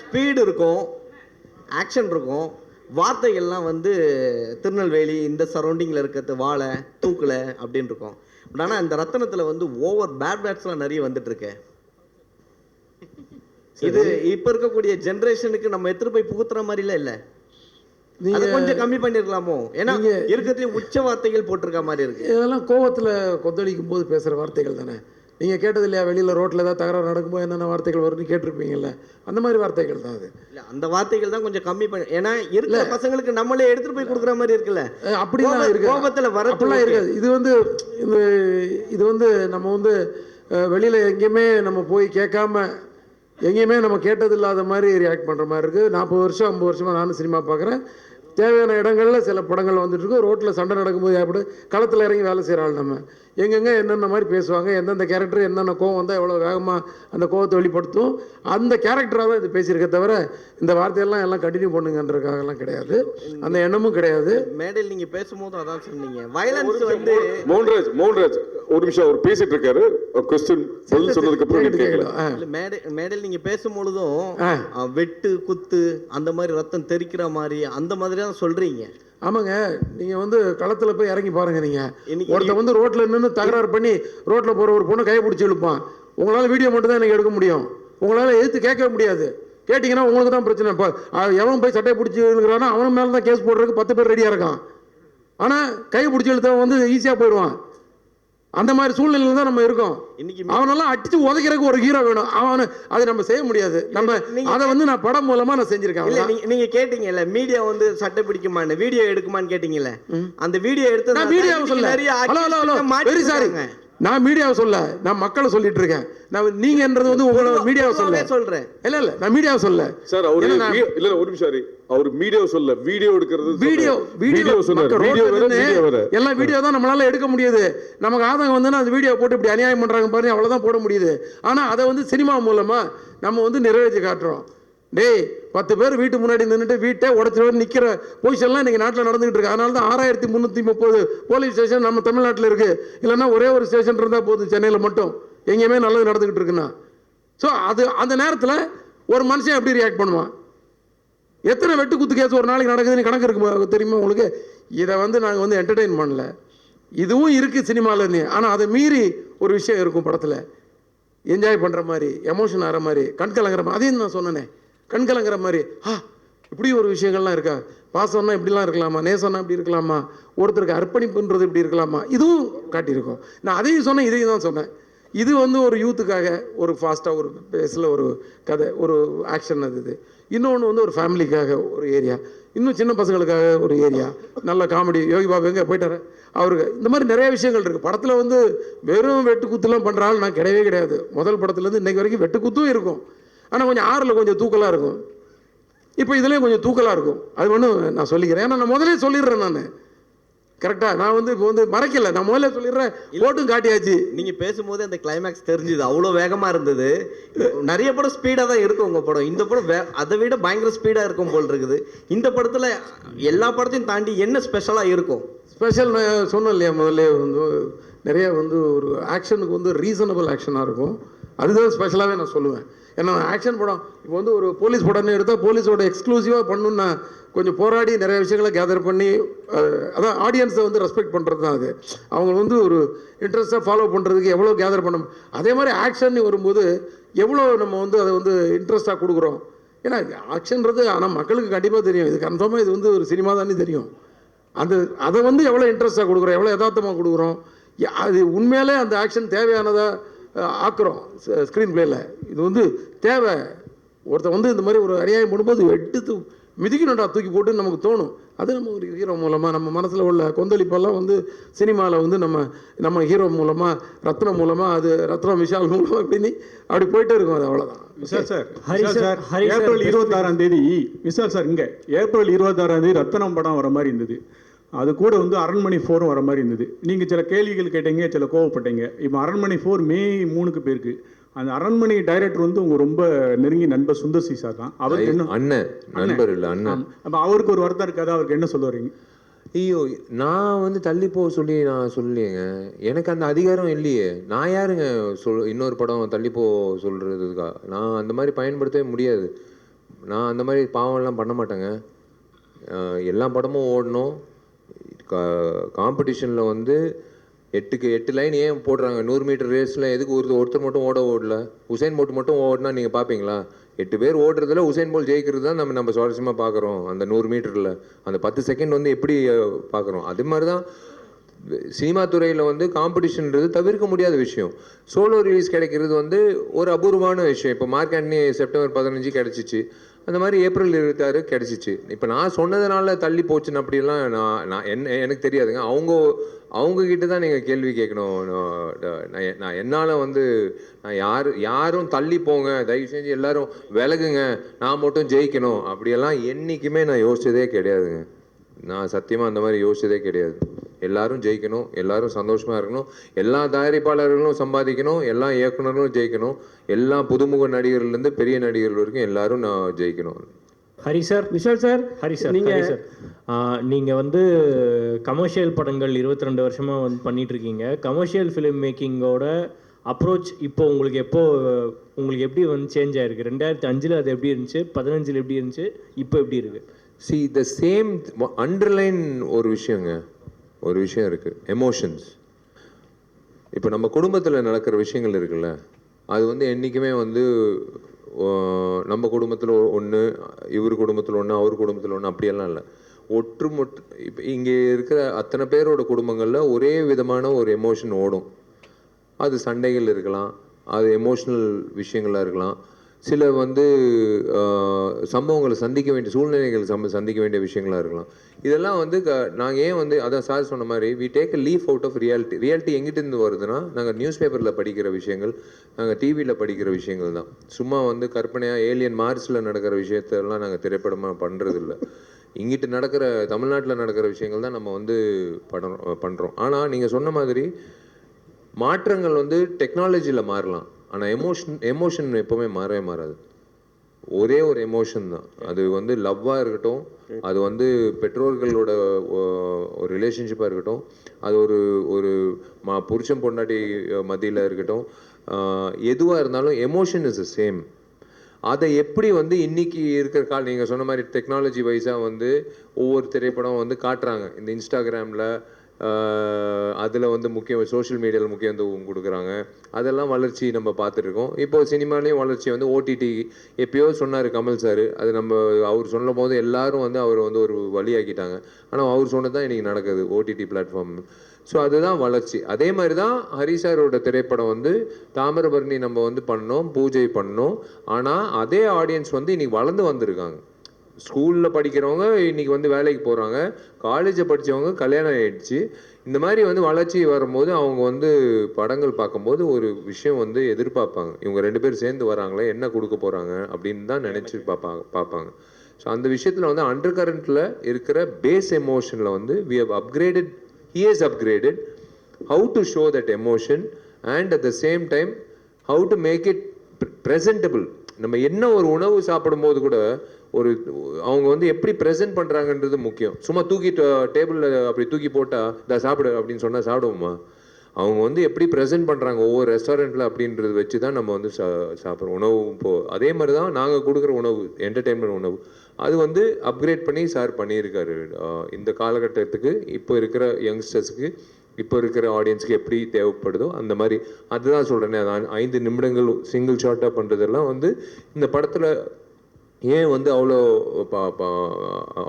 Speed இருக்கும், action இருக்கும், வார்த்தைகள்லாம் வந்து திருநெல்வேலி இந்த சரௌண்டிங்கில் இருக்கிறது வாழை தூக்கலை அப்படின்னு இருக்கும். பட் ஆனால் இந்த ரத்தனத்தில் வந்து ஓவர் பேட் பேட்ஸ்லாம் நிறைய வந்துட்டு இருக்கு. இது இப்போ இருக்கக்கூடிய ஜென்ரேஷனுக்கு நம்ம எடுத்துட்டு போய் புகுத்துற மாதிரிலாம் இல்லை. அதை கொஞ்சம் கம்மி பண்ணிருக்கலாமோ? ஏன்னா இருக்கிறதுல உச்ச வார்த்தைகள் போட்டிருக்க மாதிரி இருக்கு. இதெல்லாம் கோவத்தில் கொந்தளிக்கும் போது பேசுகிற வார்த்தைகள் தானே. நீங்கள் கேட்டது இல்லையா, வெளியில் ரோட்டில் ஏதாவது தகராறு நடக்கும்போது என்னென்ன வார்த்தைகள் வரும்னு கேட்டிருப்பீங்கல்ல, அந்த மாதிரி வார்த்தைகள் தான் அது. இல்லை, அந்த வார்த்தைகள் தான் கொஞ்சம் கம்மி பண்ணி, ஏன்னா இருக்கிற பசங்களுக்கு நம்மளே எடுத்துகிட்டு போய் கொடுக்குற மாதிரி இருக்குல்ல. அப்படிலாம் இருக்கு, கோபத்தில் வர அப்படிலாம் இருக்காது. இது வந்து நம்ம வந்து வெளியில் எங்கேயுமே நம்ம போய் கேட்காம எங்கேயுமே நம்ம கேட்டது இல்லாத மாதிரி ரியாக்ட் பண்ணுற மாதிரி இருக்குது. 40 வருஷம் 50 வருஷமாக நானும் சினிமா பார்க்குறேன். தேவையான இடங்களில் சில படங்கள் வந்துட்டுருக்கு. ரோட்டில் சண்டை நடக்கும்போது ஏற்படு களத்தில் இறங்கி வேலை செய்கிற ஆள் நம்ம. எங்கெங்கே என்னென்ன மாதிரி பேசுவாங்க, எந்தெந்த கேரக்டர் என்னென்ன கோவம் வந்தால் எவ்வளோ வேகமாக அந்த கோவத்தை வெளிப்படுத்தும், அந்த கேரக்டராக தான் இது பேசியிருக்க தவிர இந்த வார்த்தையெல்லாம் எல்லாம் கண்டினியூ பண்ணுங்கன்றதுக்காகலாம் கிடையாது, அந்த எண்ணமும் கிடையாது. மேடையில் நீங்கள் பேசும்போது அதான் சொன்னீங்க, வயலன்ஸ் வந்து மோகன்ராஜ் ஒரு நிமிஷம் அவர் பேசிட்டு இருக்காரு, கொஸ்டின் பதில் சொன்னதுக்கு அப்புறம் மேடையில் நீங்கள் பேசும்பொழுதும் வெட்டு குத்து அந்த மாதிரி ரத்தம் தெறிக்கிற மாதிரி அந்த மாதிரி தான் சொல்றீங்க. ஆமாங்க, நீங்கள் வந்து களத்தில் போய் இறங்கி பாருங்க. நீங்கள் ஒருத்தர் வந்து ரோட்டில் நின்று தகராறு பண்ணி ரோட்டில் போகிற ஒரு பொண்ணு கையை பிடிச்சி இழுப்பான். உங்களால் வீடியோ மட்டும் தான் எனக்கு எடுக்க முடியும், உங்களால் எதிர்த்து கேட்கவே முடியாது. கேட்டிங்கன்னா உங்களுக்கு தான் பிரச்சனை. இப்போ எவன் போய் சட்டையை பிடிச்சி இழுக்கிறானோ அவன் மேலே தான் கேஸ் போடுறதுக்கு 10 பேர் ரெடியாக இருக்கான். ஆனால் கையை பிடிச்சி இழுத்தவன் வந்து ஈஸியாக போயிடுவான். அந்த மாதிரி சூழ்நிலையில் தான் நம்ம இருக்கோம். அவனெல்லாம் அடிச்சு உதைக்கிறதுக்கு ஒரு ஹீரோ வேணும். அவனை அதை நம்ம செய்ய முடியாது. நம்ம அதை வந்து நான் படம் மூலமா நான் செஞ்சிருக்கேன். நீங்க கேட்டீங்கல்ல, மீடியா வந்து சட்டை பிடிக்குமான்னு, வீடியோ எடுக்குமான்னு கேட்டீங்கல்ல, அந்த வீடியோ எடுத்து நான் வீடியோவை சொல்ல, வெரி சாரி, நான் மீடியாவை சொல்ல, நான் மக்களை சொல்லிட்டு இருக்கேன். நான் நீங்கன்றது வந்து உங்களோட மீடியாவை சொல்றேன். இல்ல நான் மீடியாவை சொல்ல சார். அவரு இல்ல ஒரு நிமிஷம், அவர் மீடியாவை சொல்ல, வீடியோ எடுக்கிறது வீடியோ சொன்னாரு. எல்லாம் வீடியோ தான் நம்மளால எடுக்க முடியுது. நமக்கு ஆதங்கம் வந்து அந்த வீடியோ போட்டு இப்படி அநியாயம் பண்றாங்க பாருங்க, அவ்வளவுதான் போட முடியுது. ஆனா அதை வந்து சினிமா மூலமா நம்ம வந்து நிறைவேற்றி காட்டுறோம். டேய் 10 பேர் வீட்டு முன்னாடி நின்றுட்டு வீட்டை உடச்சி நிற்கிற பொசிஷன்லாம் இன்றைக்கி நாட்டில் நடந்துகிட்டு இருக்கு. அதனால தான் 6330 போலீஸ் ஸ்டேஷன் நம்ம தமிழ்நாட்டில் இருக்குது. இல்லைன்னா ஒரே ஒரு ஸ்டேஷன் இருந்தால் போதும் சென்னையில் மட்டும், எங்கேயுமே நல்லது நடந்துக்கிட்டு இருக்குன்னா. ஸோ அந்த நேரத்தில் ஒரு மனுஷன் எப்படி ரியாக்ட் பண்ணுவான்? எத்தனை வெட்டு குத்து கேஸ் ஒரு நாளைக்கு நடக்குதுன்னு கணக்கு இருக்கு தெரியுமா உங்களுக்கு? இதை வந்து நாங்கள் வந்து என்டர்டெயின் பண்ணல, இதுவும் இருக்குது சினிமாவிலேருந்து. ஆனால் அதை மீறி ஒரு விஷயம் இருக்கும் படத்தில், என்ஜாய் பண்ணுற மாதிரி, எமோஷன் ஆகிற மாதிரி, கண்கலங்கிற மாதிரி. அதையும் நான் சொன்னேனே, கண்கலங்கிற மாதிரி. இப்படி ஒரு விஷயங்கள்லாம் இருக்கா? பாசம்னா இப்படிலாம் இருக்கலாமா, நேசம்னா இப்படி இருக்கலாமா, ஒருத்தருக்கு அர்ப்பணிப்புன்றது இப்படி இருக்கலாமா, இதுவும் காட்டியிருக்கோம். நான் அதையும் சொன்னேன், இதையும் தான் சொன்னேன். இது வந்து ஒரு யூத்துக்காக ஒரு ஃபாஸ்ட்டாக ஒரு பேஸில் ஒரு கதை, ஒரு ஆக்ஷன். அது இன்னொன்று வந்து ஒரு ஃபேமிலிக்காக ஒரு ஏரியா, இன்னும் சின்ன பசங்களுக்காக ஒரு ஏரியா, நல்ல காமெடி. யோகி பாபு எங்கே போயிட்டாரு, அவருக்கு இந்த மாதிரி நிறைய விஷயங்கள் இருக்குது படத்தில். வந்து வெறும் வெட்டு குத்துலாம் பண்ணுறாள் நான் கிடையவே கிடையாது. முதல் படத்துலேருந்து இன்றைக்கு வரைக்கும் வெட்டு குத்தும் இருக்கும், ஆனால் கொஞ்சம் ஆறில் கொஞ்சம் தூக்கலாக இருக்கும். இப்போ இதுலேயும் கொஞ்சம் தூக்கலாக இருக்கும். அது ஒன்றும் நான் சொல்லிக்கிறேன், ஏன்னா நான் முதலே சொல்லிடுறேன். நான் கரெக்டாக நான் வந்து இப்போ வந்து மறைக்கல, நான் முதல்ல சொல்லிடுறேன், போட்டும் காட்டியாச்சு. நீங்கள் பேசும்போது அந்த கிளைமேக்ஸ் தெரிஞ்சுது, அவ்வளோ வேகமாக இருந்தது. நிறைய படம் ஸ்பீடாக தான் இருக்கும் உங்கள் படம். இந்த படம் அதை விட பயங்கர ஸ்பீடாக இருக்கும் போல் இருக்குது. இந்த படத்தில் எல்லா படத்தையும் தாண்டி என்ன ஸ்பெஷலாக இருக்கும்? ஸ்பெஷல் நான் சொன்னேன் இல்லையா, முதல்ல வந்து நிறைய வந்து ஒரு ஆக்ஷனுக்கு வந்து ரீசனபிள் ஆக்ஷனாக இருக்கும். அதுதான் ஸ்பெஷலாகவே நான் சொல்லுவேன். ஏன்னா ஆக்ஷன் படம் இப்போ வந்து ஒரு போலீஸ் படம்னு எடுத்தால் போலீஸோட எக்ஸ்க்ளூசிவாக பண்ணணுன்னா கொஞ்சம் போராடி நிறைய விஷயங்களை கேதர் பண்ணி, அதான் ஆடியன்ஸை வந்து ரெஸ்பெக்ட் பண்ணுறது தான் அது. அவங்க வந்து ஒரு இன்ட்ரெஸ்ட்டாக ஃபாலோ பண்ணுறதுக்கு எவ்வளோ கேதர் பண்ண. அதே மாதிரி ஆக்ஷன் வரும்போது எவ்வளோ நம்ம வந்து அதை வந்து இன்ட்ரெஸ்ட்டாக கொடுக்குறோம். ஏன்னா ஆக்ஷன்றது ஆனால் மக்களுக்கு கண்டிப்பாக தெரியும், இது கன்ஃபார்மாக இது வந்து ஒரு சினிமா தானே தெரியும். அதை வந்து எவ்வளோ இன்ட்ரெஸ்ட்டாக கொடுக்குறோம், எவ்வளோ யதார்த்தமாக கொடுக்குறோம், அது உண்மையிலே அந்த ஆக்ஷன் தேவையானதாக ஆக்குறோம் ஸ்க்ரீன் பிளேயில். இது வந்து தேவை. ஒருத்தர் வந்து இந்த மாதிரி ஒரு அநியாயம் பண்ணும்போது எடுத்து மிதிக்கணும்டா தூக்கி போட்டு நமக்கு தோணும். அது நம்ம ஒரு ஹீரோ மூலமாக நம்ம மனசில் உள்ள கொந்தளிப்பெல்லாம் வந்து சினிமாவில் வந்து நம்ம ஹீரோ மூலமாக, ரத்னம் மூலமாக, அது ரத்னம் விஷால் மூலமாக இப்படின்னு அப்படி போயிட்டே இருக்கும். அது அவ்வளோதான். Vishal sir, April 26 Vishal sir இங்கே ஏப்ரல் 26 ரத்னம் படம் வர மாதிரி இருந்தது. அது கூட வந்து அரண்மனை 4 வர மாதிரி இருந்தது. நீங்கள் சில கேள்விகள் கேட்டீங்க, சில கோவப்பட்டீங்க. இப்போ அரண்மனை 4 May 3 போயிருக்கு. அந்த அரண்மனை டைரக்டர் வந்து உங்க ரொம்ப நெருங்கி நண்பர் சுந்தர் சி சார் தான். அவருக்கு என்ன அண்ணன், நண்பர் இல்லை அண்ணன். அப்போ அவருக்கு ஒரு வருத்தம் இருக்காது, அவருக்கு என்ன சொல்ல வரீங்க? ஐயோ, நான் வந்து தள்ளி போக சொல்லி நான் சொல்லலையேங்க, எனக்கு அந்த அதிகாரம் இல்லையே. நான் யாருங்க இன்னொரு படம் தள்ளி போக சொல்றதுக்கா? நான் அந்த மாதிரி பயன்படுத்தவே முடியாது. நான் அந்த மாதிரி பாவம்லாம் பண்ண மாட்டேங்க. எல்லா படமும் ஓடணும். காம்படிஷனில் வந்து 8க்கு 8 லைன் ஏன் போடுறாங்க? 100 மீட்டர் ரேஸில் எதுக்கு ஒருத்தர் மட்டும் ஓடல? உசைன் போல்ட் மட்டும் ஓடினா நீங்கள் பார்ப்பீங்களா? 8 பேர் ஓடுறதுல உசைன் போல்ட் ஜெயிக்கிறது தான் நம்ம சுவாரஸ்யமாக பார்க்குறோம். அந்த 100 மீட்டரில் அந்த 10 செகண்ட் வந்து எப்படி பார்க்குறோம்? அது மாதிரி தான் சினிமா துறையில் வந்து காம்படிஷன்ன்றது தவிர்க்க முடியாத விஷயம். சோலோ ரிலீஸ் கிடைக்கிறது வந்து ஒரு அபூர்வமான விஷயம். இப்போ மார்க் ஆண்டனி செப்டம்பர் 15 கிடச்சிச்சு, அந்த மாதிரி ஏப்ரல் 26 கிடச்சிச்சு. இப்போ நான் சொன்னதுனால தள்ளி போச்சுன்னு அப்படிலாம் நான் எனக்கு தெரியாதுங்க. அவங்க கிட்ட தான் நீங்கள் கேள்வி கேட்கணும். நான் என்னால் வந்து நான் யாரும் தள்ளி போங்க, தயவு செஞ்சு எல்லாரும் விலகுங்க, நான் மட்டும் ஜெயிக்கணும் அப்படியெல்லாம் என்றைக்குமே நான் யோசிச்சதே கிடையாதுங்க. நான் சத்தியமாக அந்த மாதிரி யோசிச்சதே கிடையாது. எல்லாரும் ஜெயிக்கணும், எல்லாரும் சந்தோஷமாக இருக்கணும், எல்லா தயாரிப்பாளர்களும் சம்பாதிக்கணும், எல்லா இயக்குனர்களும் ஜெயிக்கணும், எல்லா புதுமுக நடிகர்லேருந்து பெரிய நடிகர்கள் வரைக்கும் எல்லாரும் நான் ஜெயிக்கணும். Hari sir, Vishal sir, Hari sir, நீங்கள் வந்து கமர்ஷியல் படங்கள் 22 வருஷமாக வந்து பண்ணிட்டு இருக்கீங்க. கமர்ஷியல் ஃபிலிம் மேக்கிங்கோட அப்ரோச் இப்போ உங்களுக்கு எப்படி வந்து சேஞ்ச் ஆயிருக்கு? 2005 அது எப்படி இருந்துச்சு, 15 எப்படி இருந்துச்சு, இப்போ எப்படி இருக்கு? See, the same underline ஒரு விஷயம் இருக்குது, எமோஷன்ஸ். இப்போ நம்ம குடும்பத்தில் நடக்கிற விஷயங்கள் இருக்குல்ல, அது வந்து என்றைக்குமே வந்து நம்ம குடும்பத்தில் ஒன்று, இவர் குடும்பத்தில் ஒன்று, அவர் குடும்பத்தில் ஒன்று, அப்படியெல்லாம் இல்லை. இப்போ இங்கே இருக்கிற அத்தனை பேரோட குடும்பங்களில் ஒரே விதமான ஒரு எமோஷன் ஓடும். அது சண்டைகள் இருக்கலாம், அது எமோஷ்னல் விஷயங்களாக இருக்கலாம், சில வந்து சம்பவங்களை சந்திக்க வேண்டிய சூழ்நிலைகள் சந்திக்க வேண்டிய விஷயங்களாக இருக்கலாம். இதெல்லாம் வந்து நாங்கள் ஏன் வந்து அதான் சார் சொன்ன மாதிரி we take a leaf out of reality எங்கிட்டேருந்து வருதுன்னா, நாங்கள் நியூஸ் பேப்பரில் படிக்கிற விஷயங்கள், நாங்கள் டிவியில் படிக்கிற விஷயங்கள் தான். சும்மா வந்து கற்பனையாக ஏலியன் மார்ஸில் நடக்கிற விஷயத்தெல்லாம் நாங்கள் திரைப்படமாக பண்ணுறதில்ல. இங்கிட்டு நடக்கிற தமிழ்நாட்டில் நடக்கிற விஷயங்கள் தான் நம்ம வந்து பண்ணுறோம். ஆனால் நீங்கள் சொன்ன மாதிரி மாற்றங்கள் வந்து டெக்னாலஜியில் மாறலாம், ஆனால் எமோஷன் எப்போவுமே மாறவே மாறாது. ஒரே ஒரு எமோஷன் தான். அது வந்து லவ்வாக இருக்கட்டும், அது வந்து பெற்றோர்களோட ஒரு ரிலேஷன்ஷிப்பாக இருக்கட்டும், அது ஒரு புருஷன் பொண்டாட்டி மத்தியில் இருக்கட்டும், எதுவாக இருந்தாலும் எமோஷன் இஸ் த சேம். அதை எப்படி வந்து இன்னைக்கு இருக்கிற நீங்கள் சொன்ன மாதிரி டெக்னாலஜி வைஸாக வந்து ஒவ்வொரு திரைப்படம் வந்து காட்டுறாங்க. இந்த இன்ஸ்டாகிராமில் அதில் வந்து சோஷியல் மீடியாவில் முக்கியத்துவம் கொடுக்குறாங்க. அதெல்லாம் வளர்ச்சி நம்ம பார்த்துருக்கோம். இப்போது சினிமாலேயும் வளர்ச்சி வந்து ஓடிடி. எப்பயோ சொன்னார் கமல் சார், அது அவர் சொல்லும் போது எல்லாரும் வந்து அவர் வந்து ஒரு வழியாக்கிட்டாங்க. ஆனால் அவர் சொன்னது தான் இன்றைக்கி நடக்குது, ஓடிடி பிளாட்ஃபார்ம். ஸோ அதுதான் வளர்ச்சி. அதே மாதிரி தான் ஹரி சாரோட திரைப்படம் வந்து தாமிரபரணி நம்ம வந்து பண்ணோம், பூஜை பண்ணோம். ஆனால் அதே ஆடியன்ஸ் வந்து இன்றைக்கி வளர்ந்து வந்திருக்காங்க. ஸ்கூலில் படிக்கிறவங்க இன்றைக்கி வந்து வேலைக்கு போகிறாங்க, காலேஜை படித்தவங்க கல்யாணம் ஆகிடுச்சு. இந்த மாதிரி வந்து வளர்ச்சி வரும்போது அவங்க வந்து படங்கள் பார்க்கும்போது ஒரு விஷயம் வந்து எதிர்பார்ப்பாங்க, இவங்க 2 பேர் சேர்ந்து வராங்களே, என்ன கொடுக்க போகிறாங்க அப்படின்னு தான் நினச்சி பார்ப்பாங்க. ஸோ அந்த விஷயத்தில் வந்து அண்டர் கரண்ட்டில் இருக்கிற பேஸ் எமோஷனில் வந்து he has upgraded how to show that emotion and at the same time how to make it presentable. நம்ம என்ன ஒரு உணவு சாப்பிடும்போது கூட அவங்க வந்து எப்படி ப்ரெசென்ட் பண்ணுறாங்கன்றது முக்கியம். சும்மா டேபிளில் அப்படி தூக்கி போட்டால் இதை சாப்பிடு அப்படின்னு சொன்னால் சாப்பிடுவோமா? அவங்க வந்து எப்படி ப்ரெசென்ட் பண்ணுறாங்க ஒவ்வொரு ரெஸ்டாரண்ட்டில் அப்படின்றது வச்சு தான் நம்ம வந்து சாப்பிட்றோம். உணவு அதே மாதிரி தான் நாங்கள் கொடுக்குற உணவு, என்டர்டெயின்மெண்ட் உணவு, அது வந்து அப்கிரேட் பண்ணி சார் பண்ணியிருக்காரு. இந்த காலகட்டத்துக்கு இப்போ இருக்கிற யங்ஸ்டர்ஸுக்கு, இப்போ இருக்கிற ஆடியன்ஸுக்கு எப்படி தேவைப்படுதோ அந்த மாதிரி. அதுதான் சொல்கிறேனே, அதான் 5 நிமிடங்கள் சிங்கிள் ஷாட்டாக பண்ணுறதெல்லாம் வந்து இந்த படத்தில் ஏன் வந்து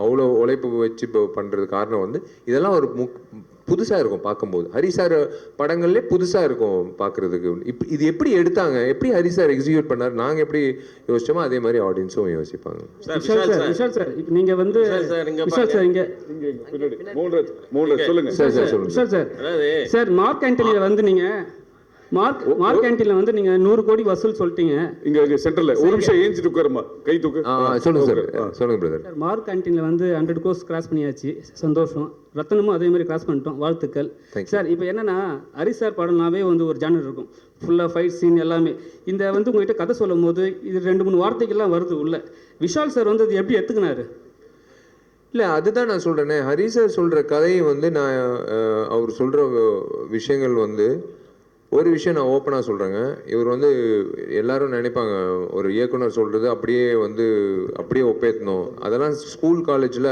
அவ்வளோ உழைப்பு வச்சு இப்போ பண்ணுறது காரணம் வந்து இதெல்லாம் ஒரு புதுசாக இருக்கும் பார்க்கும்போது. ஹரி சார் படங்கள்லேயே புதுசாக இருக்கும் பார்க்குறதுக்கு. இது எப்படி எடுத்தாங்க, எப்படி ஹரி சார் எக்ஸிக்யூட் பண்ணார், நாங்கள் எப்படி யோசிச்சோமோ அதே மாதிரி ஆடியன்ஸும் யோசிப்பாங்க. விஷால் சார், இப்போ நீங்கள் வந்து விஷால் சார் இங்கே சொல்லுங்க சார் மார்க் ஆண்டனியில் வந்து நீங்கள் மார்க் ஆண்டனியில் வந்து நீங்கள் 100 கோடி வசூல் சொல்லிட்டீங்க. இங்கே சென்டரில் ஒரு நிமிஷம் ஏஞ்சிட்டு உட்காருமா, கை தூக்கு. சொல்லுங்க சார், சொல்லுங்க பிரதர். மார்க் ஆண்டனியில் வந்து 100 கோர்ஸ் கிராஸ் பண்ணியாச்சு, சந்தோஷம். ரத்தனமும் அதே மாதிரி கிராஸ் பண்ணிட்டோம், வாழ்த்துக்கள் சார். இப்போ என்னன்னா ஹரி சார் படம்னாவே வந்து ஒரு ஜானர் இருக்கும், ஃபுல்லாக ஃபைட் சீன் எல்லாமே. இந்த வந்து உங்கள்கிட்ட கதை சொல்லும் போது இது 2-3 வார்த்தைகள்லாம் வருது உள்ள. விஷால் சார் வந்து அது எப்படி எடுத்துக்கினாரு? இல்லை, அதுதான் நான் சொல்கிறேனே, ஹரி சார் சொல்கிற கதையை வந்து நான் அவர் சொல்கிற விஷயங்கள் வந்து ஒரு விஷயம் நான் ஓப்பனாக சொல்கிறேங்க. இவர் வந்து எல்லாரும் நினைப்பாங்க ஒரு இயக்குனர் சொல்கிறது அப்படியே ஒப்பேற்றணும். அதெல்லாம் ஸ்கூல் காலேஜில்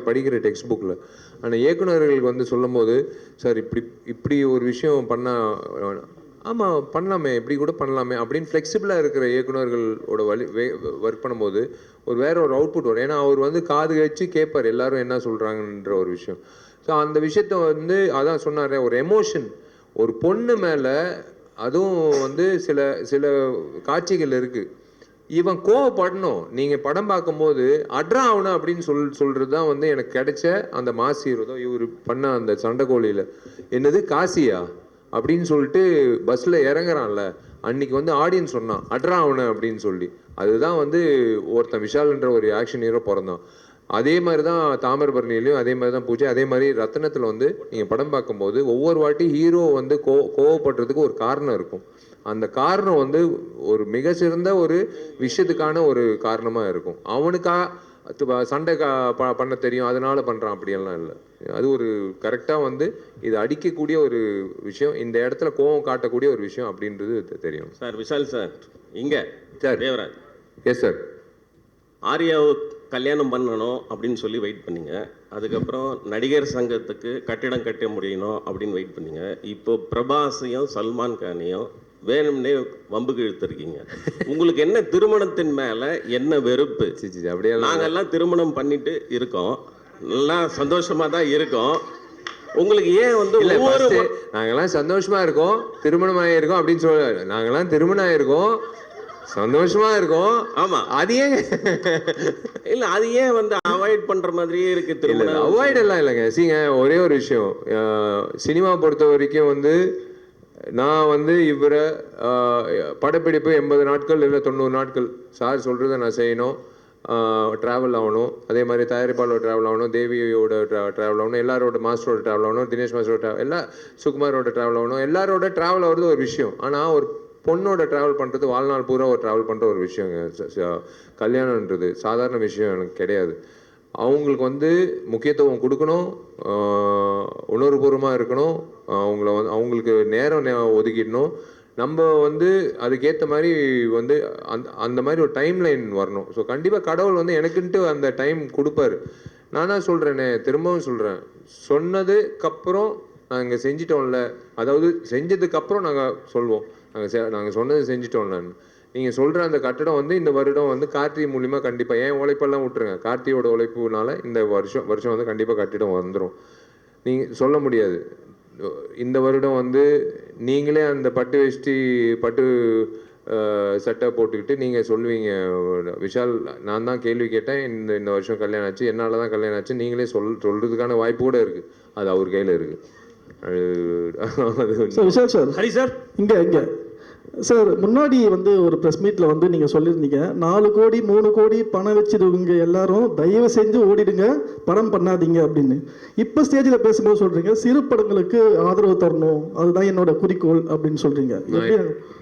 படிக்கிற டெக்ஸ்ட் புக்கில். ஆனால் இயக்குனர்களுக்கு வந்து சொல்லும் போது, சார் இப்படி ஒரு விஷயம் பண்ணால் ஆமாம் பண்ணலாமே, இப்படி கூட பண்ணலாமே அப்படின்னு ஃப்ளெக்சிபிளாக இருக்கிற இயக்குனர்களோட ஒர்க் பண்ணும்போது வேற ஒரு அவுட்புட் வரும். ஏன்னா அவர் வந்து காது வச்சு கேட்பார் எல்லாரும் என்ன சொல்கிறாங்கன்ற ஒரு விஷயம். ஸோ அந்த விஷயத்த வந்து அதான் சொன்னார், ஒரு எமோஷன் ஒரு பொண்ணு மேலே, அதுவும் வந்து சில சில காட்சிகள் இருக்குது. இவன் கோவப்படணும். நீங்கள் படம் பார்க்கும்போது அட்ரா ஆகணும் அப்படின்னு சொல்கிறது தான் வந்து எனக்கு கிடைச்ச அந்த மாஸ் ஹீரோ. இவர் பண்ண அந்த சண்டைக்கோழியில் என்னது காசியா அப்படின்னு சொல்லிட்டு பஸ்ஸில் இறங்குறான்ல, அன்னைக்கு வந்து ஆடியன்ஸ் சொன்னான் அட்ரா ஆகணும் அப்படின்னு சொல்லி. அதுதான் வந்து ஒருத்தன் விஷால்ன்ற ஒரு ஆக்ஷன் ஹீரோ பிறந்தான். அதே மாதிரி தான் தாமிரபரணிலையும் அதே மாதிரி தான் பூஜை. அதே மாதிரி ரத்னத்தில் வந்து நீங்கள் படம் பார்க்கும்போது ஒவ்வொரு வாட்டி ஹீரோ வந்து கோவப்படுறதுக்கு ஒரு காரணம் இருக்கும். அந்த காரணம் வந்து ஒரு மிக சிறந்த ஒரு விஷயத்துக்கான ஒரு காரணமாக இருக்கும். அவனுக்கா சண்டை பண்ண தெரியும் அதனால பண்ணுறான் அப்படியெல்லாம் இல்லை. அது ஒரு கரெக்டாக வந்து இது அடிக்கக்கூடிய ஒரு விஷயம், இந்த இடத்துல கோவம் காட்டக்கூடிய ஒரு விஷயம் அப்படின்றது தெரியும். சார் விஷால் சார் இங்கே சார் தேவராஜ். Yes sir. ஆர்யாவை கல்யாணம் பண்ணணும் அப்படின்னு சொல்லி வெயிட் பண்ணீங்க. அதுக்கப்புறம் நடிகர் சங்கத்துக்கு கட்டிடம் கட்ட முடியணும் அப்படின்னு வெயிட் பண்ணீங்க. இப்போ பிரபாஸையும் சல்மான் கானையும் வேணும்னே வம்புக்கு இழுத்துருக்கீங்க. உங்களுக்கு என்ன திருமணத்தின் மேல என்ன வெறுப்பு? அப்படியே நாங்கெல்லாம் திருமணம் பண்ணிட்டு இருக்கோம், நல்லா சந்தோஷமா தான் இருக்கோம். உங்களுக்கு ஏன் வந்து நாங்கெல்லாம் சந்தோஷமா இருக்கோம், திருமணம் ஆகியிருக்கோம் அப்படின்னு சொல்ல, நாங்கெல்லாம் திருமணம் ஆயிருக்கோம், சந்தோஷமா இருக்கும். ஆமா, அது ஏன் இல்ல, அது ஏன் வந்து அவாய்ட் பண்ற மாதிரியே இருக்கு? திருமணம் அவாய்ட் எல்லாம் இல்லைங்க. சீங்க ஒரே ஒரு விஷயம், சினிமா பொறுத்த வரைக்கும் வந்து நான் வந்து இவரை படப்பிடிப்பு 80 நாட்கள் இல்லை 90 நாட்கள் சார் சொல்கிறத நான் செய்யணும், ட்ராவல் ஆகணும். அதே மாதிரி தயாரிப்பாளோட ட்ராவல் ஆகணும், தேவியோட ட்ராவல் ஆகணும், எல்லாரோட மாஸ்டரோட ட்ராவல் ஆகணும், தினேஷ் மாஸ்டரோட ட்ராவல், சுகுமாரோட ட்ராவல் ஆகணும். எல்லாரோட ட்ராவல் ஆகிறது ஒரு விஷயம். ஆனால் ஒரு பொண்ணோட ட்ராவல் பண்ணுறது வாழ்நாள் பூரா ஒரு ட்ராவல் பண்ணுற ஒரு விஷயங்க. கல்யாணன்றது சாதாரண விஷயம் எனக்கு கிடையாது. அவங்களுக்கு வந்து முக்கியத்துவம் கொடுக்கணும், உணர்வுபூர்வமாக இருக்கணும், அவங்களுக்கு நேரம் ஒதுக்கிடணும். நம்ம வந்து அதுக்கேற்ற மாதிரி வந்து அந்த மாதிரி ஒரு டைம் லைன் வரணும். ஸோ கண்டிப்பாக கடவுள் வந்து எனக்குன்ட்டு அந்த டைம் கொடுப்பாரு. நானாக சொல்கிறேனே, திரும்பவும் சொல்கிறேன், சொன்னதுக்கப்புறம் நாங்கள் செஞ்சிட்டோம்ல, அதாவது செஞ்சதுக்கப்புறம் நாங்கள் சொல்வோம் நாங்கள் சொன்னது செஞ்சிட்டோம்லன்னு. நீங்கள் சொல்கிற அந்த கட்டடம் வந்து இந்த வருடம் வந்து கார்த்தி மூலிமா கண்டிப்பாக, ஏன் உழைப்பெல்லாம் விட்டுருங்க, கார்த்தியோட உழைப்புனால இந்த வருஷம் வந்து கண்டிப்பாக கட்டிடம் வந்துடும். நீங்கள் சொல்ல முடியாது. இந்த வருடம் வந்து நீங்களே அந்த பட்டு வேஷ்டி பட்டு சட்டை போட்டுக்கிட்டு நீங்கள் சொல்லுவீங்க, விஷால் நான் தான் கேள்வி கேட்டேன், இந்த வருஷம் கல்யாணம் ஆச்சு, என்னால் தான் கல்யாணம் ஆச்சு, நீங்களே சொல்கிறதுக்கான வாய்ப்பு கூட இருக்குது. அது அவர் கையில் இருக்குது. விஷால் சார், ஹரி சார், இங்கே சார் முன்னாடி வந்து ஒரு ப்ரெஸ் மீட்டில் வந்து நீங்கள் சொல்லியிருந்தீங்க 4 கோடி 3 கோடி பணம் வச்சுருவங்க எல்லாரும் தயவு செஞ்சு ஓடிடுங்க, படம் பண்ணாதீங்க அப்படின்னு. இப்போ ஸ்டேஜில் பேசும்போது சொல்கிறீங்க சிறு படங்களுக்கு ஆதரவு தரணும், அதுதான் என்னோட குறிக்கோள் அப்படின்னு சொல்கிறீங்க.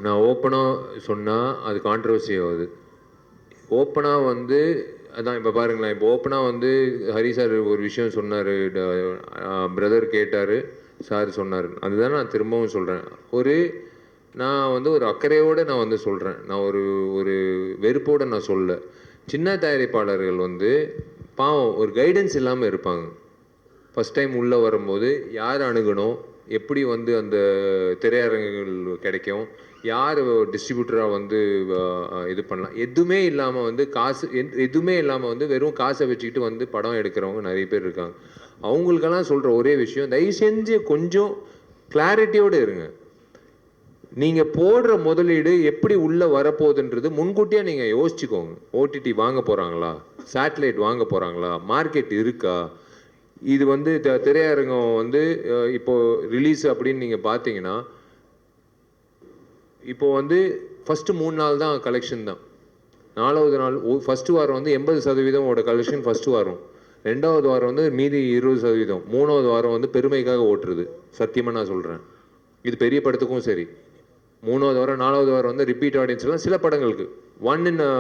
நான் ஓப்பனாக சொன்னால் அது கான்ட்ரவர்சி ஆகுது. ஓப்பனாக வந்து அதான் இப்போ பாருங்களேன், இப்போ ஓப்பனாக வந்து ஹரி சார் ஒரு விஷயம் சொன்னார், பிரதர் கேட்டார், சார் சொன்னார். அதுதான் நான் திரும்பவும் சொல்கிறேன். நான் வந்து ஒரு அக்கறையோடு நான் வந்து சொல்கிறேன், நான் ஒரு வெறுப்போடு நான் சொல்ல. சின்ன தயாரிப்பாளர்கள் வந்து பாவம் ஒரு கைடன்ஸ் இல்லாமல் இருப்பாங்க. ஃபஸ்ட் டைம் உள்ளே வரும்போது யார் அணுகணும், எப்படி வந்து அந்த திரையரங்குகள் கிடைக்கும், யார் டிஸ்ட்ரிபியூட்டராக வந்து இது பண்ணலாம், எதுவுமே இல்லாமல் வந்து எதுவுமே இல்லாமல் வந்து வெறும் காசை வச்சுக்கிட்டு வந்து படம் எடுக்கிறவங்க நிறைய பேர் இருக்காங்க. அவங்களுக்கெல்லாம் சொல்கிற ஒரே விஷயம், தயவு செஞ்சு கொஞ்சம் கிளாரிட்டியோடு இருங்க. நீங்கள் போடுற முதலீடு எப்படி உள்ளே வரப்போகுதுன்றது முன்கூட்டியே நீங்கள் யோசிச்சுக்கோங்க. ஓடிடி வாங்க போகிறாங்களா, சேட்டலைட் வாங்க போகிறாங்களா, மார்க்கெட் இருக்கா, இது வந்து திரையரங்கம் வந்து இப்போது ரிலீஸ் அப்படின்னு நீங்கள் பார்த்தீங்கன்னா, இப்போது வந்து ஃபஸ்ட்டு 3 நாள் தான் கலெக்ஷன் தான். 4வது நாள் ஃபஸ்ட்டு வாரம் வந்து 80% கலெக்ஷன் ஃபஸ்ட்டு வாரம், 2வது வாரம் வந்து மீதி 20%, 3வது வாரம் வந்து பெருமைக்காக ஓட்டுறது. சத்தியமாக நான் சொல்கிறேன், இது பெரிய படத்துக்கும் சரி. 3வது வாரம் 4வது வாரம் வந்து ரிப்பீட் ஆடியன்ஸ் எல்லாம் சில படங்களுக்கு 1 in a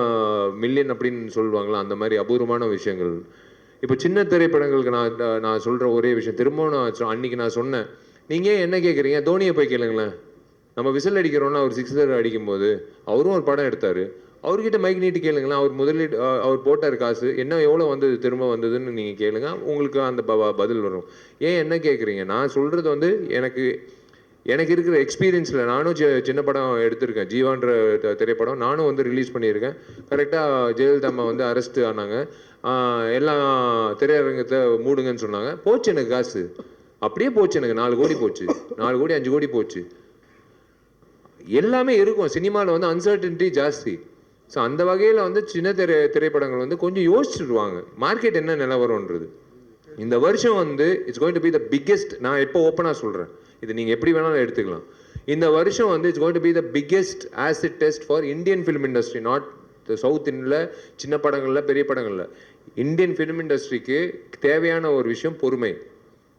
million அப்படின்னு சொல்லுவாங்களா, அந்த மாதிரி அபூர்வமான விஷயங்கள். இப்போ சின்ன திரைப்படங்களுக்கு நான் சொல்கிற ஒரே விஷயம், திரும்பவும் அன்றைக்கி நான் சொன்னேன், நீங்கள் என்ன கேட்குறீங்க, தோனியை போய் கேளுங்களேன், நம்ம விசில் அடிக்கிறோன்னா அவர் சிக்ஸர் அடிக்கும்போது அவரும் ஒரு படம் எடுத்தார். அவர்கிட்ட மைக் நீட்டி கேளுங்களேன். அவர் முதலீடு அவர் போட்டார் காசு என்ன எவ்வளோ வந்தது திரும்ப வந்ததுன்னு நீங்கள் கேளுங்க, உங்களுக்கு அந்த பதில் வரும். ஏன் என்ன கேட்குறீங்க? நான் சொல்கிறது வந்து எனக்கு இருக்கிற எக்ஸ்பீரியன்ஸில் நானும் சின்ன படம் எடுத்திருக்கேன். ஜீவான்ற திரைப்படம் நானும் வந்து ரிலீஸ் பண்ணியிருக்கேன். கரெக்டாக ஜெயலலிதா அம்மா வந்து அரெஸ்ட் ஆனாங்க, எல்லாம் திரையரங்கத்தை மூடுங்கன்னு சொன்னாங்க. போச்சு எனக்கு காசு, அப்படியே போச்சு. எனக்கு 4 கோடி போச்சு, 4 கோடி 5 கோடி போச்சு. எல்லாமே இருக்கும் சினிமாவில் வந்து அன்சர்டனிட்டி ஜாஸ்தி. ஸோ அந்த வகையில் வந்து சின்ன திரைப்படங்கள் வந்து கொஞ்சம் யோசிச்சுடுவாங்க மார்க்கெட் என்ன நிலவரம்ன்றது. இந்த வருஷம் வந்து it's going to be the biggest. நான் எப்போ ஓப்பனாக சொல்கிறேன், இது நீங்கள் எப்படி வேணாலும் எடுத்துக்கலாம். இந்த வருஷம் வந்து it's going to be the biggest acid test for Indian film industry. Not south இந்தியில் சின்ன படங்களில் பெரிய படங்களில் இந்தியன் ஃபிலிம் இண்டஸ்ட்ரிக்கு தேவையான ஒரு விஷயம் பொறுமை.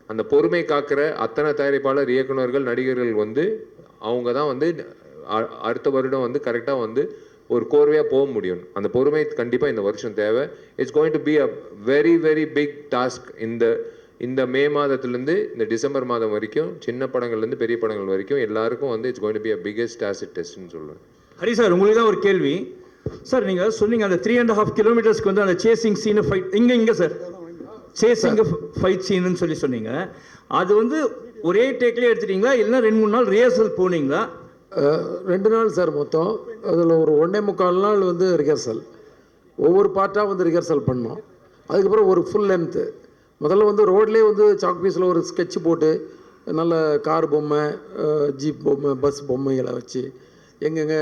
அந்த பொறுமை காக்கிற அத்தனை தயாரிப்பாளர், இயக்குநர்கள், நடிகர்கள் வந்து அவங்க தான் வந்து அடுத்த வருடம் வந்து கரெக்டாக வந்து ஒரு கோர்வையாக போக முடியும். அந்த பொறுமை கண்டிப்பாக இந்த வருஷம் தேவை. It's going to be a very very big task. இந்த மே மாதத்துலேருந்து இந்த டிசம்பர் மாதம் வரைக்கும் சின்ன படங்கள்லேருந்து பெரிய படங்கள் வரைக்கும் எல்லாருக்கும் வந்து it's going to be a biggest acid டெஸ்ட்னு சொல்லுவேன். ஹரி சார், உங்களுக்கு தான் ஒரு கேள்வி சார். நீங்கள் சொன்னீங்க அந்த 3.5 கிலோமீட்டர்ஸ்க்கு வந்து அந்த சேசிங் சீனு ஃபைட் இங்கே சார் சேசிங் ஃபைட் சீனுன்னு சொல்லி சொன்னீங்க. அது வந்து ஒரே டேக்லேயே எடுத்துட்டீங்களா இல்லைன்னா 2-3 நாள் ரிஹர்சல் போனீங்களா? 2 நாள் சார் மொத்தம். அதில் ஒரு 1.25 நாள் வந்து ரிஹர்சல், ஒவ்வொரு பார்ட்டாக வந்து ரிஹர்சல் பண்ணோம். அதுக்கப்புறம் ஒரு ஃபுல் லென்த்து. முதல்ல வந்து ரோட்லேயே வந்து சாக் பீஸில் ஒரு ஸ்கெட்ச் போட்டு நல்ல கார் பொம்மை, ஜீப் பொம்மை, பஸ் பொம்மைகளை வச்சு எங்கெங்கே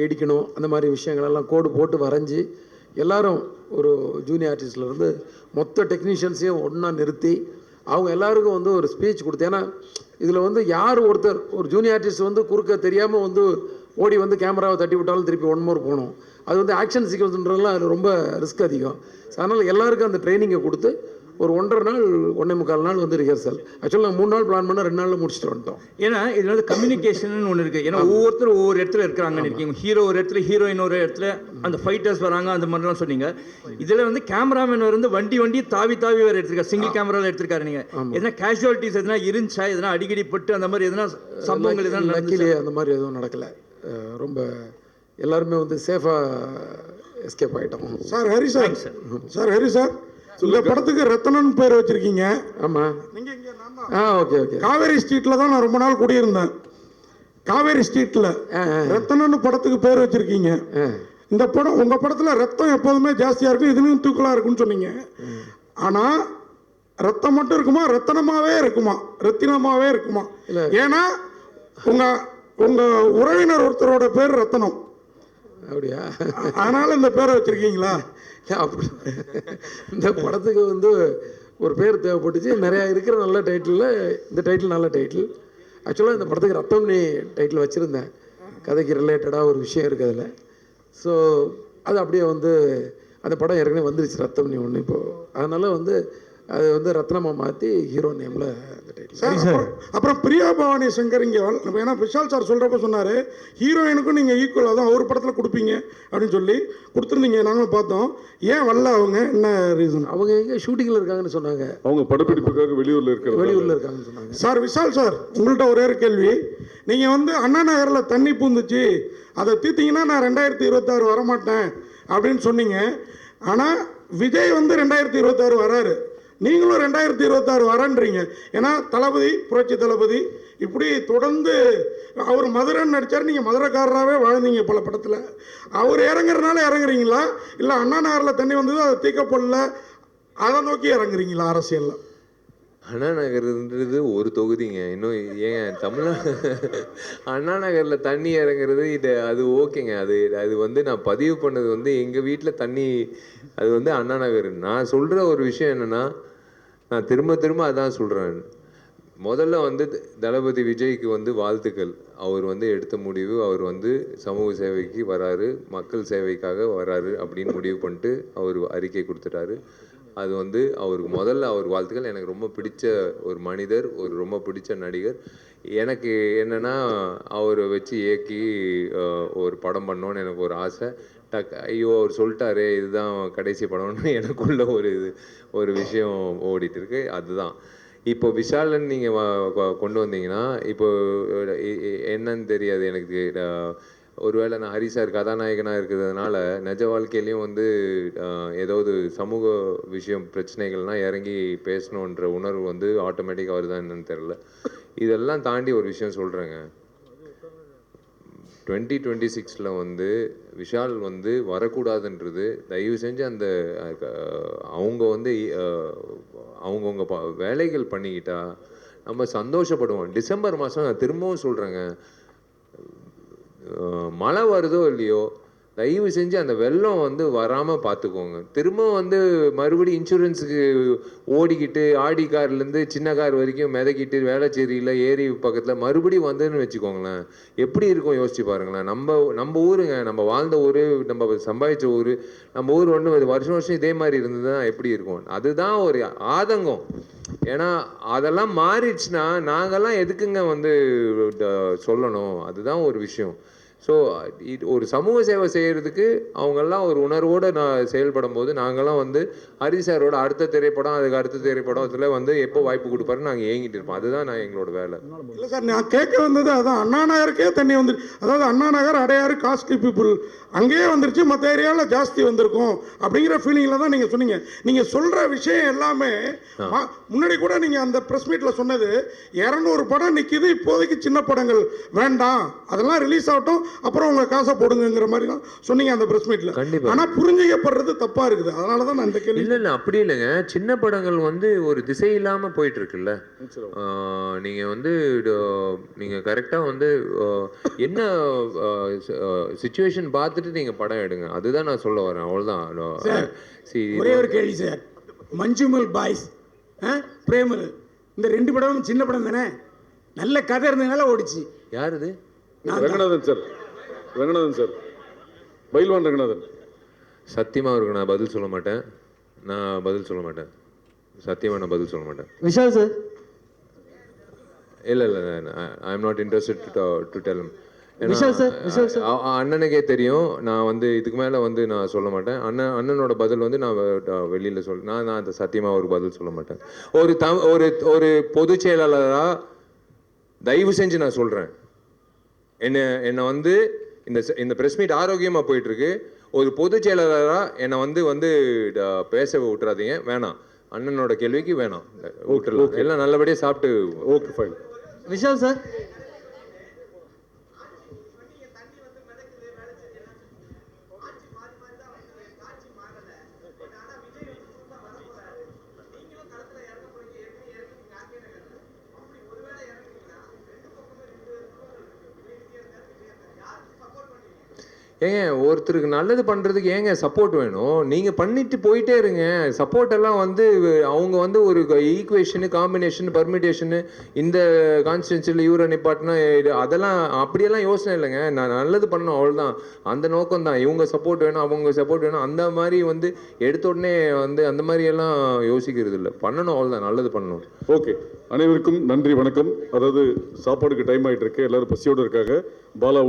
இடிக்கணும் அந்த மாதிரி விஷயங்களெல்லாம் கோடு போட்டு வரைஞ்சி எல்லோரும் ஒரு ஜூனியர் ஆர்டிஸ்ட்லேருந்து மொத்த டெக்னீஷியன்ஸையும் ஒன்றா நிறுத்தி அவங்க எல்லாருக்கும் வந்து ஒரு ஸ்பீச் கொடுத்து. ஏன்னா இதில் வந்து யார் ஒருத்தர் ஒரு ஜூனியர் ஆர்டிஸ்ட் வந்து குறுக்க தெரியாமல் வந்து ஓடி வந்து கேமராவை தட்டி விட்டாலும் திருப்பி 1 மோர் போகணும். அது வந்து ஆக்ஷன் சீக்வன்ஸ்ன்றதுலாம் அது ரொம்ப ரிஸ்க் அதிகம். அதனால் எல்லாருக்கும் அந்த ட்ரைனிங்கை கொடுத்து ஒரு 1.5 நாள் 1.25 நாள் வந்து ரிஹர்சல். ஆக்சுவலாக நாங்கள் 3 நாள் பிளான் பண்ணால் 2 நாளில் முடிச்சுட்டு வந்துட்டோம். ஏன்னா இதில் வந்து கம்யூனிகேஷன் ஒன்று இருக்குது. ஏன்னா ஒவ்வொருத்தரும் ஒவ்வொரு இடத்துல இருக்கிறாங்கன்னு இருக்கீங்க. ஹீரோ ஒரு இடத்துல, ஹீரோயின் ஒரு இடத்துல, அந்த ஃபைட்டர்ஸ் வராங்க, அந்த மாதிரிலாம் சொன்னீங்க. இதில் வந்து கேமராமேன் வந்து வண்டி தாவி வேறு எடுத்திருக்காரு, சிங்கிள் கேமராவில் எடுத்திருக்காரு. நீங்கள் எதனா கேஷுவாலிட்டிஸ் எதனா இருந்துச்சா? எதனா அடிக்கடி பட்டு அந்த மாதிரி எதனா சம்பவங்கள் எதனா நடக்கலையே? அந்த மாதிரி எதுவும் நடக்கலை. ரொம்ப எல்லாருமே வந்து சேஃபாக எஸ்கேப் ஆகிட்டோம். Sir Hari sir, Hari sir, இந்த படத்துக்கு ரத்தனன் பேர் வச்சிருக்கீங்க. ஆமாம். நீங்கள் இங்கே ஓகே ஓகே. காவேரி ஸ்ட்ரீட்டில் தான் நான் ரொம்ப நாள் குடியிருந்தேன். காவேரி ஸ்ட்ரீட்டில் ரத்தனன் படத்துக்கு பேர் வச்சிருக்கீங்க. இந்த படம் உங்கள் படத்தில் ரத்தம் எப்போதுமே ஜாஸ்தியாக இருக்கும், இதுலையும் தூக்கலாக இருக்குன்னு சொன்னீங்க. ஆனால் ரத்தம் மட்டும் இருக்குமா, ரத்தனமாகவே இருக்குமா, ரத்தினமாகவே இருக்குமா? ஏன்னா உங்கள் உறவினர் ஒருத்தரோட பேர் ரத்தனம். அப்படியா? அதனால் இந்த பேரை வச்சுருக்கீங்களா? அப்படி இந்த படத்துக்கு வந்து ஒரு பேர் தேவைப்பட்டுச்சு. நிறையா இருக்கிற நல்ல டைட்டிலில் இந்த டைட்டில் நல்ல டைட்டில். ஆக்சுவலாக இந்த படத்துக்கு ரத்தம்னி டைட்டில் வச்சுருந்தேன். கதைக்கு ரிலேட்டடாக ஒரு விஷயம் இருக்குது அதில். ஸோ அது அப்படியே வந்து அந்த படம் ஏற்கனவே வந்துருச்சு ரத்தம்னி ஒன்று இப்போது. அதனால் வந்து அது வந்து ரத்னமாக மாற்றி ஹீரோ நேமில் அந்த டைட்டில். அப்புறம் பிரியா பவானி சங்கர் இங்கே ஏன்னா விஷால் சார் சொல்கிறப்ப சொன்னார் ஹீரோயினுக்கும் நீங்கள் ஈக்குவலாக தான் ஒரு படத்தில் கொடுப்பீங்க அப்படின்னு சொல்லி கொடுத்துருந்தீங்க. நாங்களும் பார்த்தோம். ஏன் வரல அவங்க? என்ன ரீசன்? அவங்க எங்கே ஷூட்டிங்கில் இருக்காங்கன்னு சொன்னாங்க. அவங்க படப்பிடிப்புக்காக வெளியூரில் இருக்காங்கன்னு சொன்னாங்க. சார் விஷால் சார், உங்கள்கிட்ட ஒரே ஒரு கேள்வி. நீங்கள் வந்து அண்ணா நகரில் தண்ணி பூந்துச்சு, அதை தீர்த்தீங்கன்னா நான் 2026 வரமாட்டேன் அப்படின்னு சொன்னீங்க. ஆனால் விஜய் வந்து 2026 வராரு, நீங்களும் 2026 வரன்றீங்க. ஏன்னா தளபதி, புரட்சி தளபதி இப்படி தொடர்ந்து அவர் மதுரைன்னு நடித்தார், நீங்கள் மதுரைக்காரராகவே வாழ்ந்தீங்க பல படத்தில். அவர் இறங்குறதுனால இறங்குறீங்களா, இல்லை அண்ணா நகரில் தண்ணி வந்தது அதை தீர்க்கப்படல அதை நோக்கி இறங்குறீங்களா அரசியலில்? அண்ணா நகர்ன்றது ஒரு தொகுதிங்க. இன்னும் ஏன் அண்ணா நகரில் தண்ணி இறங்குறது அது ஓகேங்க. அது வந்து நான் பதிவு பண்ணது வந்து எங்கள் வீட்டில் தண்ணி அது வந்து அண்ணா நகர். நான் சொல்கிற ஒரு விஷயம் என்னென்னா, நான் திரும்ப அதான் சொல்கிறேன். முதல்ல வந்து தளபதி விஜய்க்கு வந்து வாழ்த்துக்கள். அவர் வந்து எடுத்த முடிவு, அவர் வந்து சமூக சேவைக்கு வராரு, மக்கள் சேவைக்காக வராரு அப்படின்னு முடிவு பண்ணிட்டு அவர் அறிக்கை கொடுத்துட்டாரு. அது வந்து அவருக்கு முதல்ல அவர் வாழ்த்துக்கள். எனக்கு ரொம்ப பிடிச்ச ஒரு மனிதர், ஒரு ரொம்ப பிடிச்ச நடிகர். எனக்கு என்னென்னா அவரை வச்சு இயக்கி ஒரு படம் பண்ணோன்னு எனக்கு ஒரு ஆசை. ஐயோ அவர் சொல்லிட்டாரு இதுதான் கடைசி படம்னு எனக்குள்ள ஒரு விஷயம் ஓடிட்டு இருக்கு. அதுதான் இப்போ விஷாலன் நீங்கள் கொண்டு வந்தீங்கன்னா இப்போ என்னன்னு தெரியாது எனக்கு. ஒருவேளை நான் ஹரி சார் கதாநாயகனாக இருக்கிறதுனால நிஜ வாழ்க்கையிலையும் வந்து ஏதாவது சமூக விஷயம் பிரச்சனைகள்லாம் இறங்கி பேசணுன்ற உணர்வு வந்து ஆட்டோமேட்டிக்காக வருதா என்னன்னு தெரில. இதெல்லாம் தாண்டி ஒரு விஷயம் சொல்கிறேங்க. 2026 வந்து விஷால் வந்து வரக்கூடாதுன்றது தயவு செஞ்சு அந்த அவங்க வந்து அவங்கவுங்க வேலைகள் பண்ணிக்கிட்டா நம்ம சந்தோஷப்படுவோம். டிசம்பர் மாதம் நான் திரும்பவும் சொல்கிறேங்க, மழை வருதோ இல்லையோ தயவு செஞ்சு அந்த வெள்ளம் வந்து வராமல் பார்த்துக்கோங்க. திரும்பவும் வந்து மறுபடியும் இன்சூரன்ஸுக்கு ஓடிக்கிட்டு ஆடி கார்லேருந்து சின்ன கார் வரைக்கும் மிதக்கிட்டு வேளச்சேரியில் ஏரி பக்கத்தில் மறுபடியும் வந்துன்னு வச்சுக்கோங்களேன், எப்படி இருக்கும் யோசிச்சு பாருங்களேன். நம்ம ஊருங்க, நம்ம வாழ்ந்த ஊர், நம்ம சம்பாதிச்ச ஊர், நம்ம ஊர் ஒன்று வருஷம் வருஷம் இதே மாதிரி இருந்ததுன்னா எப்படி இருக்கும்? அதுதான் ஒரு ஆதங்கம். ஏன்னா அதெல்லாம் மாறிடுச்சுன்னா நாங்கள்லாம் எதுக்குங்க வந்து சொல்லணும்? அதுதான் ஒரு விஷயம். ஸோ ஒரு சமூக சேவை செய்கிறதுக்கு அவங்கெல்லாம் ஒரு உணர்வோடு நான் செயல்படும் போது நாங்கள்லாம் வந்து ஹரி சாரோட அடுத்த திரைப்படம் அதுக்கு அடுத்த திரைப்படம் அதில் வந்து எப்போ வாய்ப்பு கொடுப்பாருன்னு நாங்கள் ஏங்கிட்டு இருப்போம். அதுதான் நான் எங்களோட வேலை. இல்லை சார், நான் கேட்க வந்தது அதான், அண்ணா நகருக்கே தண்ணி வந்துருச்சு. அதாவது அண்ணா நகர் அடையாறு காஸ்ட்லி பீப்புள் அங்கேயே வந்துருச்சு, மற்ற ஏரியாவில் ஜாஸ்தி வந்திருக்கும் அப்படிங்கிற ஃபீலிங்கில் தான் நீங்கள் சொன்னீங்க. நீங்கள் சொல்கிற விஷயம் எல்லாமே முன்னாடி கூட நீங்கள் அந்த ப்ரெஸ் மீட்டில் சொன்னது 200 படம் நிற்கிது, இப்போதைக்கு சின்ன படங்கள் வேண்டாம், அதெல்லாம் ரிலீஸ் ஆகட்டும், அப்புறம் உங்கள் காசை போடுங்கிற மாதிரி தான் சொன்னீங்க அந்த ப்ரெஸ் மீட்டில். கண்டிப்பாக. ஆனால் புரிஞ்சிக்கப்படுறது தப்பாக இருக்குது, அதனால தான் நான் இந்த கேள்வி. இல்லை அப்படி இல்லைங்க. சின்ன படங்கள் வந்து ஒரு திசை இல்லாமல் போயிட்டு இருக்குல்ல. நீங்கள் வந்து நீங்கள் கரெக்டாக வந்து என்ன சுச்சுவேஷன் பார்த்துட்டு நீங்கள் படம் எடுங்க, அதுதான் நான் சொல்ல வரேன். அவ்வளோதான். ஒரே ஒரு கேள்வி சார், மஞ்சுமல் பாய்ஸ் பிரேமல் இந்த 2 படமும் சின்ன படம் தானே, நல்ல கதை இருந்ததுனால ஓடிச்சு. யார் இது? Ranganathan sir, Ranganathan sir, Pailwan Ranganathan. சத்தியமாக அவருக்கு நான் பதில் சொல்ல மாட்டேன். சத்தியமாக நான் பதில் சொல்ல மாட்டேன். விஷால் சார், இல்லை I am not interested to tell him. Vishal sir, அண்ணனுக்கே தெரியும், நான் வந்து இதுக்கு மேலே வந்து நான் சொல்ல மாட்டேன். அண்ணனோட பதில் வந்து நான் வெளியில் நான் அந்த சத்தியமாக ஒரு பதில் சொல்ல மாட்டேன். ஒரு பொதுச் செயலாளராக தயவு செஞ்சு நான் சொல்கிறேன், என்னை வந்து இந்த ப்ரெஸ் மீட் ஆரோக்கியமாக போயிட்டுருக்கு. ஒரு பொதுச் செயலாளராக என்னை வந்து பேச விட்டுறாதீங்க, வேணாம். அண்ணனோட கேள்விக்கு வேணாம், விட்டுடலாம். எல்லாம் நல்லபடியாக சாப்பிட்டு. Okay fine. விஷால் சார், ஏங்க ஒருத்தருக்கு நல்லது பண்ணுறதுக்கு ஏங்க சப்போர்ட் வேணும்? நீங்கள் பண்ணிட்டு போயிட்டே இருங்க. சப்போர்ட் எல்லாம் வந்து அவங்க வந்து ஒரு ஈக்குவேஷனு, காம்பினேஷன், பர்மிட்டேஷனு, இந்த கான்ஸ்டியூன்சியில் இவரை நிப்பாட்டினா அதெல்லாம் அப்படியெல்லாம் யோசனை இல்லைங்க. நான் நல்லது பண்ணணும், அவ்வளோதான். அந்த நோக்கம் தான். இவங்க சப்போர்ட் வேணும், அவங்க சப்போர்ட் வேணும், அந்த மாதிரி வந்து எடுத்த உடனே வந்து அந்த மாதிரியெல்லாம் யோசிக்கிறது இல்லை. பண்ணணும், அவ்வளோதான். நல்லது பண்ணணும். ஓகே, அனைவருக்கும் நன்றி, வணக்கம். அதாவது சாப்பாடுக்கு டைம் ஆகிட்டு இருக்கு, எல்லாரும் பசியோடு இருக்காங்க. பாலா